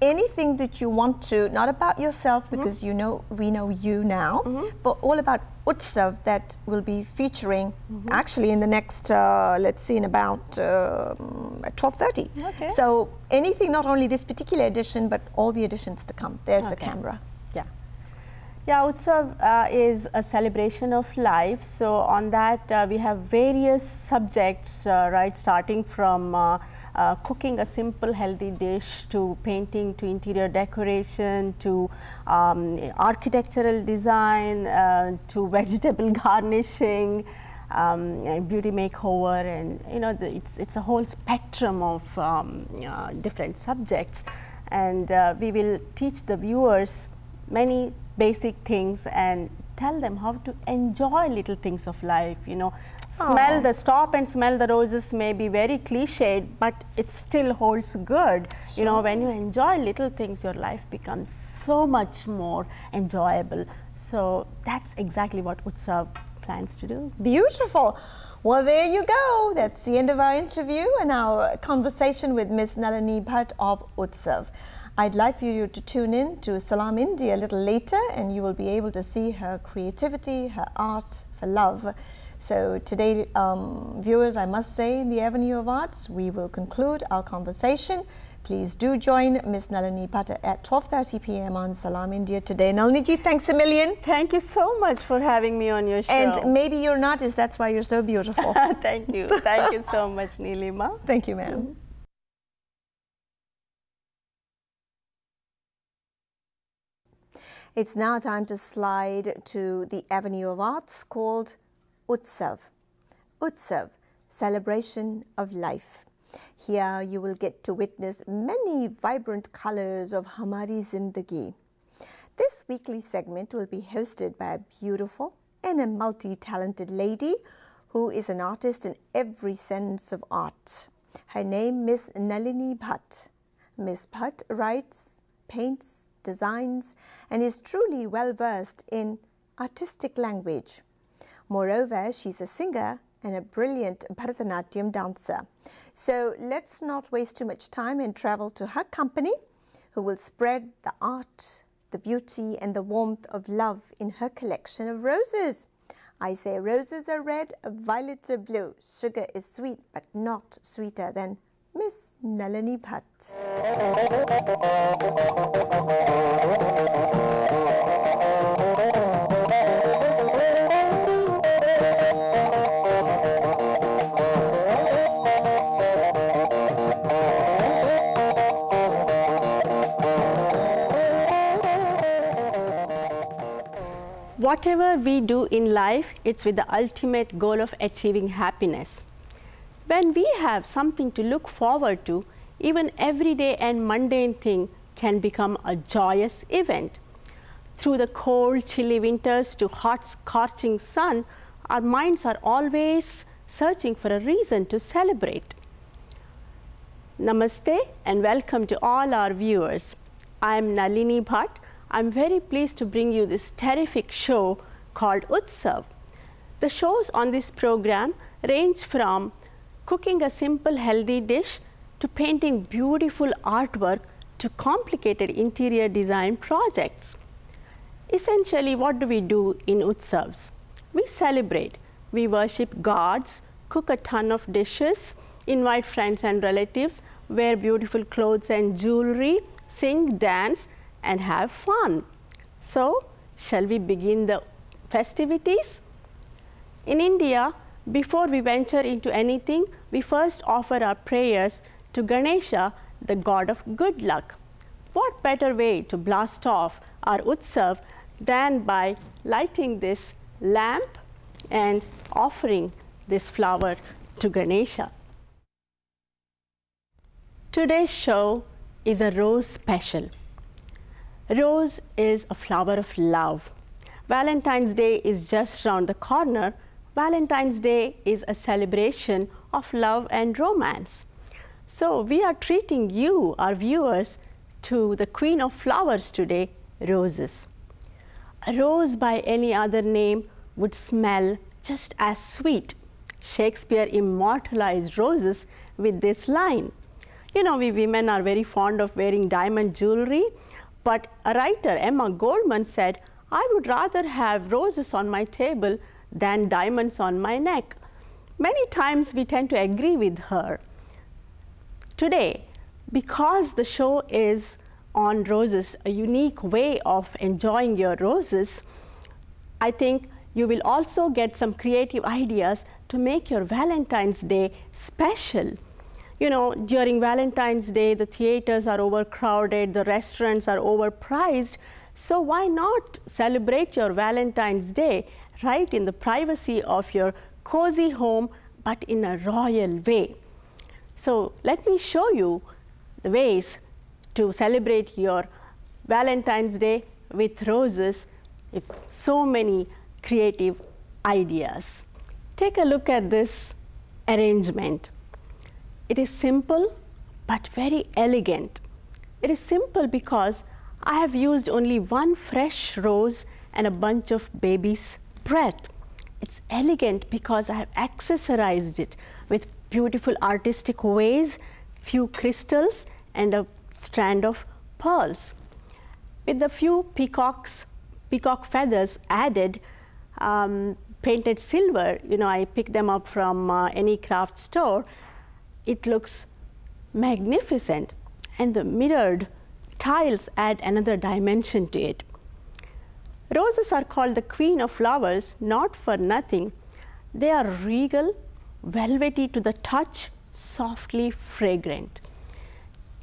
anything that you want to, not about yourself, because you know, we know you now, but all about Utsav that will be featuring actually in the next, let's see, in about 12:30. Okay. So anything, not only this particular edition, but all the editions to come. There's the camera. Yeah. Yeah, Utsav is a celebration of life. So on that, we have various subjects, right, starting from cooking a simple healthy dish, to painting, to interior decoration, to architectural design, to vegetable garnishing, beauty makeover, and you know, it's a whole spectrum of different subjects, and we will teach the viewers many basic things and tell them how to enjoy little things of life. You know, stop and smell the roses may be very cliched, but it still holds good. Sure. You know, when you enjoy little things, your life becomes so much more enjoyable. So that's exactly what Utsav plans to do. Beautiful. Well, there you go. That's the end of our interview and our conversation with Miss Nalini Bhat of Utsav. I'd like for you to tune in to Salam India a little later, and you will be able to see her creativity, her art for love. So today, viewers, I must say, in the Avenue of Arts, we will conclude our conversation. Please do join Miss Nalini Bhat at 12:30 p.m. on Salam India today. Nalini ji, thanks a million. Thank you so much for having me on your show. And maybe you're an artist, that's why you're so beautiful. Thank you. Thank you so much, Neelima. Thank you, ma'am. It's now time to slide to the Avenue of Arts called Utsav. Utsav, celebration of life. Here you will get to witness many vibrant colors of Hamari Zindagi. This weekly segment will be hosted by a beautiful and a multi-talented lady who is an artist in every sense of art. Her name is Nalini Bhat. Miss Bhat writes, paints, designs, and is truly well versed in artistic language. Moreover, she's a singer and a brilliant Bharatanatyam dancer. So let's not waste too much time and travel to her company, who will spread the art, the beauty, and the warmth of love in her collection of roses. I say roses are red, violets are blue, sugar is sweet, but not sweeter than Miss Nalini Bhat. Whatever we do in life, it's with the ultimate goal of achieving happiness. When we have something to look forward to, even everyday and mundane thing can become a joyous event. Through the cold, chilly winters to hot, scorching sun, our minds are always searching for a reason to celebrate. Namaste and welcome to all our viewers. I am Nalini Bhat. I'm very pleased to bring you this terrific show called Utsav. The shows on this program range from cooking a simple healthy dish to painting beautiful artwork to complicated interior design projects. Essentially, what do we do in Utsavs? We celebrate, we worship gods, cook a ton of dishes, invite friends and relatives, wear beautiful clothes and jewelry, sing, dance, and have fun. So, shall we begin the festivities? In India, before we venture into anything, we first offer our prayers to Ganesha, the god of good luck. What better way to blast off our Utsav than by lighting this lamp and offering this flower to Ganesha. Today's show is a rose special. Rose is a flower of love. Valentine's Day is just round the corner. Valentine's Day is a celebration of love and romance. So we are treating you, our viewers, to the queen of flowers today, roses. A rose by any other name would smell just as sweet. Shakespeare immortalized roses with this line, You know, we women are very fond of wearing diamond jewelry, but a writer, Emma Goldman, said, I would rather have roses on my table than diamonds on my neck. Many times we tend to agree with her. Today, because the show is on roses, a unique way of enjoying your roses, I think you will also get some creative ideas to make your Valentine's Day special. You know, during Valentine's Day, the theaters are overcrowded, the restaurants are overpriced. So why not celebrate your Valentine's Day right in the privacy of your cozy home, but in a royal way? So let me show you the ways to celebrate your Valentine's Day with roses with so many creative ideas. Take a look at this arrangement. It is simple but very elegant. It is simple because I have used only one fresh rose and a bunch of baby's breath. It's elegant because I have accessorized it with beautiful artistic ways, few crystals and a strand of pearls. With a few peacock feathers added, painted silver, you know, I picked them up from any craft store. It looks magnificent, and the mirrored tiles add another dimension to it. Roses are called the queen of flowers not for nothing. They are regal, velvety to the touch, softly fragrant.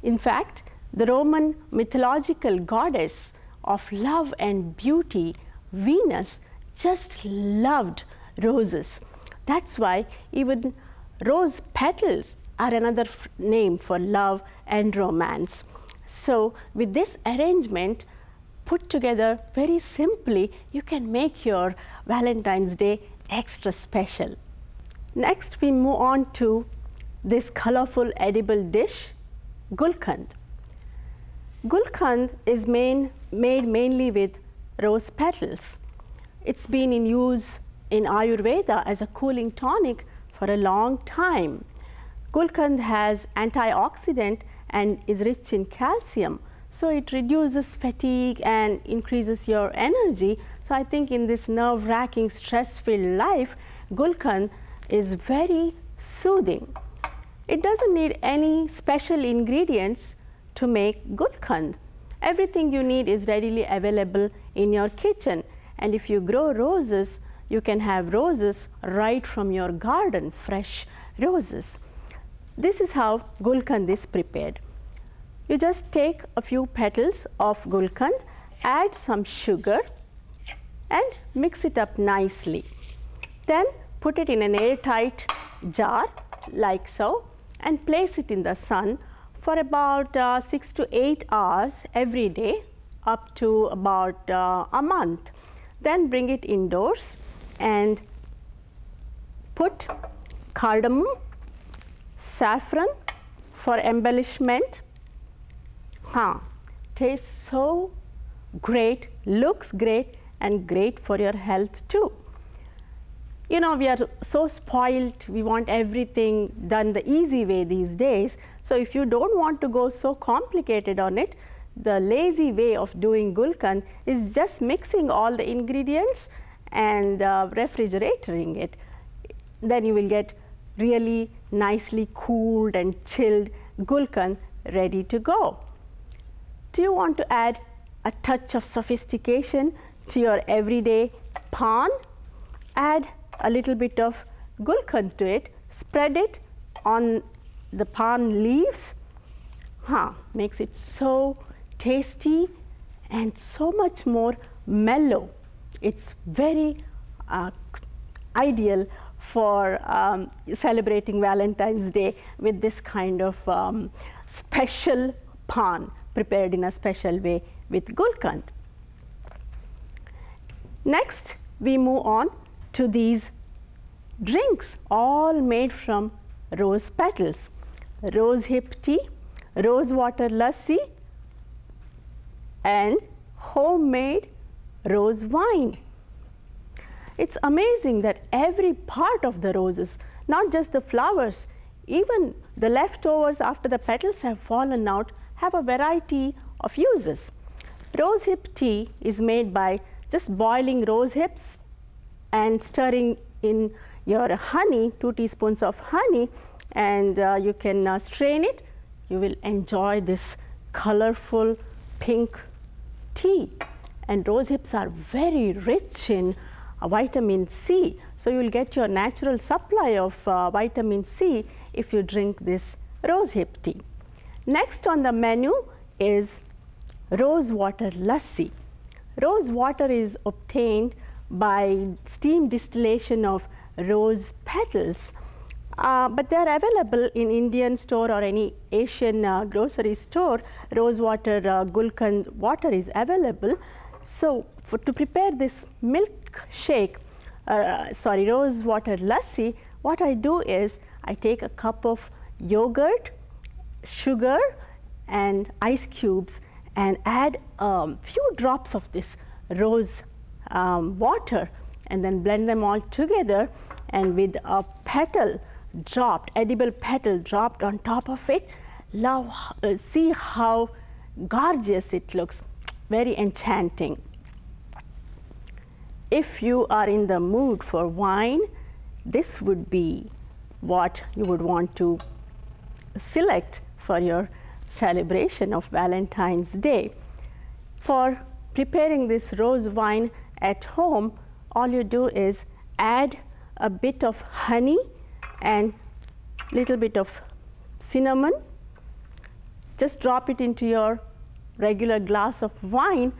In fact, the Roman mythological goddess of love and beauty, Venus, just loved roses. That's why even rose petals are another name for love and romance. So with this arrangement put together very simply, you can make your Valentine's Day extra special. Next, we move on to this colorful edible dish, gulkand. Gulkand is made mainly with rose petals. It's been in use in Ayurveda as a cooling tonic for a long time. Gulkand has antioxidant and is rich in calcium, so it reduces fatigue and increases your energy. So I think in this nerve-wracking, stress-filled life, Gulkand is very soothing. It doesn't need any special ingredients to make Gulkand. Everything you need is readily available in your kitchen, and if you grow roses, you can have roses right from your garden, fresh roses. This is how Gulkand is prepared. You just take a few petals of Gulkand, add some sugar and mix it up nicely. Then put it in an airtight jar like so and place it in the sun for about 6 to 8 hours every day up to about a month. Then bring it indoors and put cardamom, saffron for embellishment. Tastes so great, looks great, and great for your health too. You know, we are so spoiled, we want everything done the easy way these days. So if you don't want to go so complicated on it, the lazy way of doing Gulkand is just mixing all the ingredients and refrigerating it. Then you will get really nicely cooled and chilled Gulkand ready to go. Do you want to add a touch of sophistication to your everyday pan? Add a little bit of Gulkand to it, spread it on the pan leaves. Makes it so tasty and so much more mellow. It's very ideal for celebrating Valentine's Day with this kind of special pan prepared in a special way with Gulkand. Next, we move on to these drinks, all made from rose petals. Rose hip tea, rose water lassi, and homemade rose wine. It's amazing that every part of the roses, not just the flowers, even the leftovers after the petals have fallen out have a variety of uses. Rosehip tea is made by just boiling rose hips and stirring in your honey, 2 teaspoons of honey, and you can strain it. You will enjoy this colorful pink tea. And rose hips are very rich in vitamin C. So you will get your natural supply of vitamin C if you drink this rosehip tea. Next on the menu is rose water lassi. Rose water is obtained by steam distillation of rose petals, but they are available in Indian store or any Asian grocery store. Rose water gulkand water is available. So to prepare this milkshake, rose water lassi, what I do is I take a cup of yogurt, sugar and ice cubes and add a few drops of this rose water, and then blend them all together, and with a petal dropped, edible petal dropped on top of it, see how gorgeous it looks, very enchanting. If you are in the mood for wine, this would be what you would want to select for your celebration of Valentine's Day. For preparing this rose wine at home, all you do is add a bit of honey and little bit of cinnamon. Just drop it into your regular glass of wine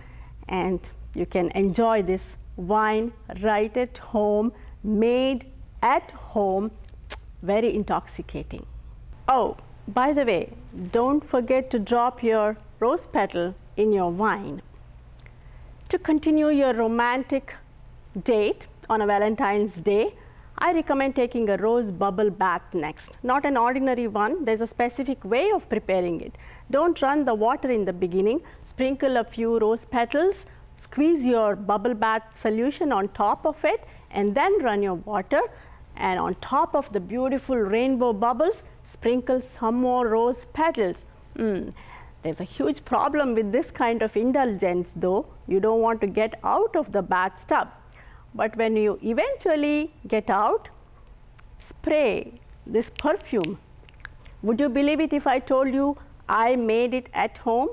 and you can enjoy this wine right at home, made at home, very intoxicating. Oh, by the way, don't forget to drop your rose petal in your wine. To continue your romantic date on a Valentine's Day, I recommend taking a rose bubble bath next. Not an ordinary one, there's a specific way of preparing it. Don't run the water in the beginning, sprinkle a few rose petals, squeeze your bubble bath solution on top of it, and then run your water, and on top of the beautiful rainbow bubbles, sprinkle some more rose petals. There's a huge problem with this kind of indulgence though. You don't want to get out of the bathtub. But when you eventually get out, spray this perfume. Would you believe it if I told you I made it at home?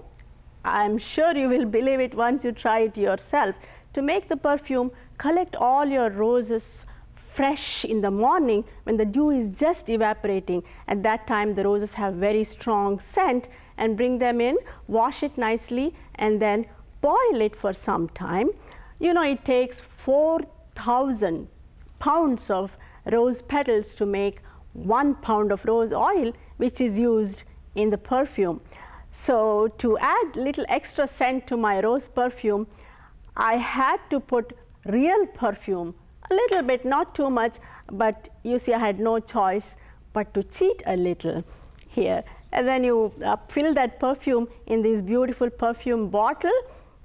I'm sure you will believe it once you try it yourself. To make the perfume, collect all your roses fresh in the morning when the dew is just evaporating. At that time, the roses have very strong scent, and bring them in, wash it nicely, and then boil it for some time. You know, it takes 4,000 pounds of rose petals to make 1 pound of rose oil, which is used in the perfume. So to add little extra scent to my rose perfume, I had to put real perfume, a little bit, not too much, but you see I had no choice but to cheat a little here. And then you fill that perfume in this beautiful perfume bottle,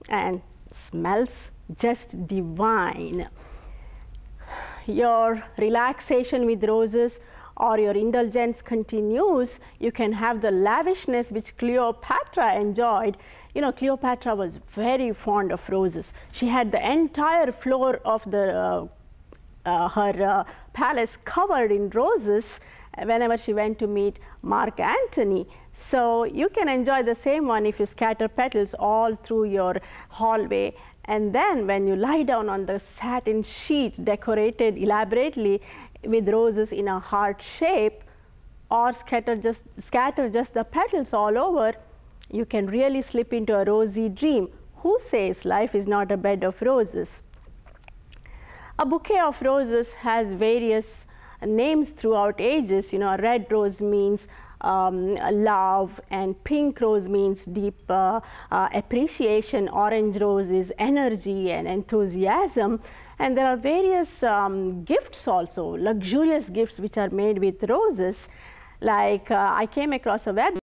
and smells just divine. Your relaxation with roses or your indulgence continues. You can have the lavishness which Cleopatra enjoyed. You know, Cleopatra was very fond of roses. She had the entire floor of the her palace covered in roses whenever she went to meet Mark Antony. So you can enjoy the same one if you scatter petals all through your hallway, and then when you lie down on the satin sheet decorated elaborately with roses in a heart shape, or scatter just the petals all over, you can really slip into a rosy dream. Who says life is not a bed of roses? A bouquet of roses has various names throughout ages. You know, a red rose means love, and pink rose means deep appreciation. Orange rose is energy and enthusiasm. And there are various gifts also, luxurious gifts which are made with roses. Like I came across a website